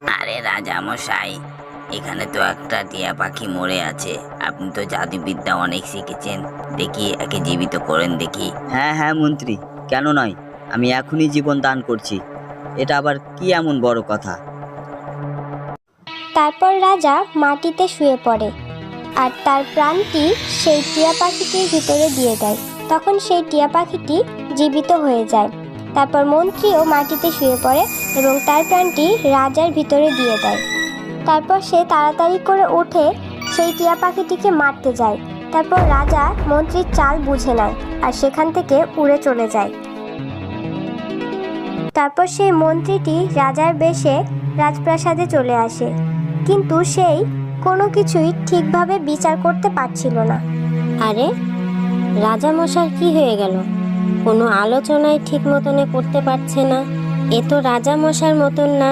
আরে রাজা মশাই, এখানে তো একটা টিয়া পাখি মরে আছে। আপনি তো জাদুবিদ্যা অনেক শিখেছেন, দেখি একে জীবিত করেন দেখি। হ্যাঁ হ্যাঁ মন্ত্রী, কেন নয়, আমি এখনই জীবন দান করছি। এটা আবার কি এমন বড় কথা? তারপর রাজা মাটিতে শুয়ে পড়ে আর তার প্রাণটি সেই টিয়া পাখিটির ভিতরে দিয়ে দেয়। তখন সেই টিয়া পাখিটি জীবিত হয়ে যায়। তারপর মন্ত্রীও মাটিতে শুয়ে পড়ে এবং তার প্রাণটি রাজার ভিতরে দিয়ে দেয়। তারপর সে তাড়াতাড়ি করে উঠে সেই টিয়া পাখিটিকে মারতে যায়। তারপর রাজা মন্ত্রীর চাল বুঝে নেয় আর সেখান থেকে উড়ে চলে যায়। তারপর সেই মন্ত্রীটি রাজার বেশে রাজপ্রাসাদে চলে আসে, কিন্তু সেই কোনো কিছুই ঠিকভাবে বিচার করতে পারছিল না। আরে, রাজামশার কি হয়ে গেল? কোনো আলোচনাই ঠিক মতনে করতে পারছে না। এ তো রাজামশার মতন না।